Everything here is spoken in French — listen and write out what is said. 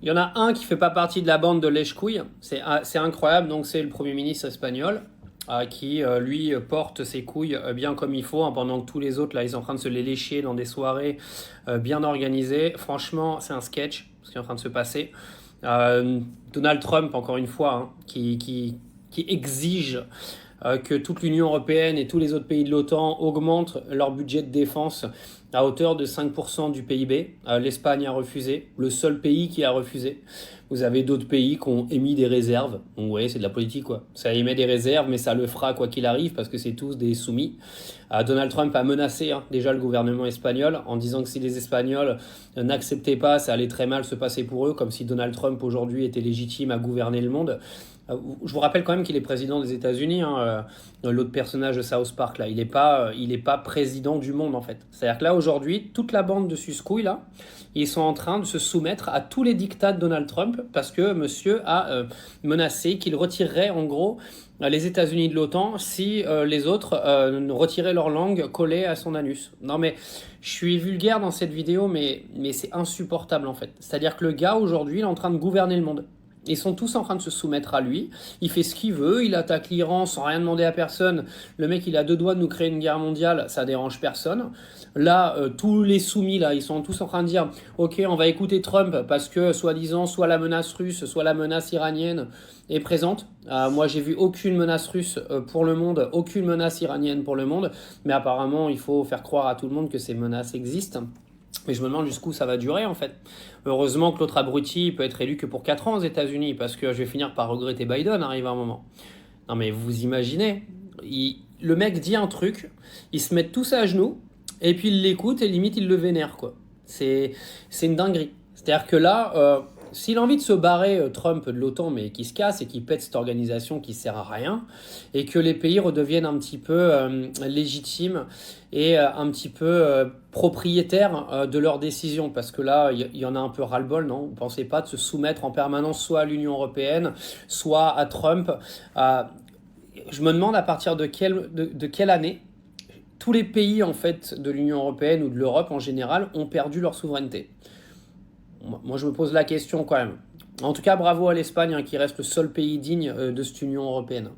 Il y en a un qui fait pas partie de la bande de lèche-couilles. C'est incroyable. Donc, c'est le Premier ministre espagnol qui, lui, porte ses couilles bien comme il faut, hein, pendant que tous les autres, là, ils sont en train de se les lécher dans des soirées bien organisées. Franchement, c'est un sketch, ce qui est en train de se passer. Donald Trump, encore une fois, hein, qui exige que toute l'Union européenne et tous les autres pays de l'OTAN augmentent leur budget de défense à hauteur de 5% du PIB. L'Espagne a refusé, le seul pays qui a refusé. Vous avez d'autres pays qui ont émis des réserves. Donc vous voyez, c'est de la politique quoi. Ça émet des réserves, mais ça le fera quoi qu'il arrive parce que c'est tous des soumis. Donald Trump a menacé déjà le gouvernement espagnol en disant que si les Espagnols n'acceptaient pas, ça allait très mal se passer pour eux, comme si Donald Trump aujourd'hui était légitime à gouverner le monde. Je vous rappelle quand même qu'il est président des États-Unis, l'autre personnage de South Park là, il est pas président du monde en fait. C'est-à-dire que là aujourd'hui, toute la bande de suscouilles là, ils sont en train de se soumettre à tous les dictats de Donald Trump parce que monsieur a menacé qu'il retirerait en gros les États-Unis de l'OTAN si les autres retiraient leur langue collée à son anus. Non mais je suis vulgaire dans cette vidéo, mais c'est insupportable en fait. C'est-à-dire que le gars aujourd'hui, il est en train de gouverner le monde. Ils sont tous en train de se soumettre à lui. Il fait ce qu'il veut. Il attaque l'Iran sans rien demander à personne. Le mec, il a 2 doigts de nous créer une guerre mondiale. Ça dérange personne. Là, tous les soumis, là, ils sont tous en train de dire « Ok, on va écouter Trump parce que, soi-disant, soit la menace russe, soit la menace iranienne est présente. » Moi, j'ai vu aucune menace russe pour le monde, aucune menace iranienne pour le monde. Mais apparemment, il faut faire croire à tout le monde que ces menaces existent. Mais je me demande jusqu'où ça va durer en fait. Heureusement que l'autre abruti peut être élu que pour 4 ans aux États-Unis parce que je vais finir par regretter Biden arrive à un moment. Non mais vous imaginez, le mec dit un truc, ils se mettent tous à genoux et puis ils l'écoutent et limite ils le vénèrent quoi. C'est une dinguerie. C'est-à-dire que là, s'il a envie de se barrer Trump de l'OTAN mais qu'il se casse et qu'il pète cette organisation qui sert à rien et que les pays redeviennent un petit peu légitimes et un petit peu propriétaires de leurs décisions parce que là il y en a un peu ras-le-bol, non? Vous ne pensez pas de se soumettre en permanence soit à l'Union européenne soit à Trump. Je me demande à partir de quelle année tous les pays en fait de l'Union européenne ou de l'Europe en général ont perdu leur souveraineté. Moi, je me pose la question quand même. En tout cas, bravo à l'Espagne qui reste le seul pays digne de cette Union européenne.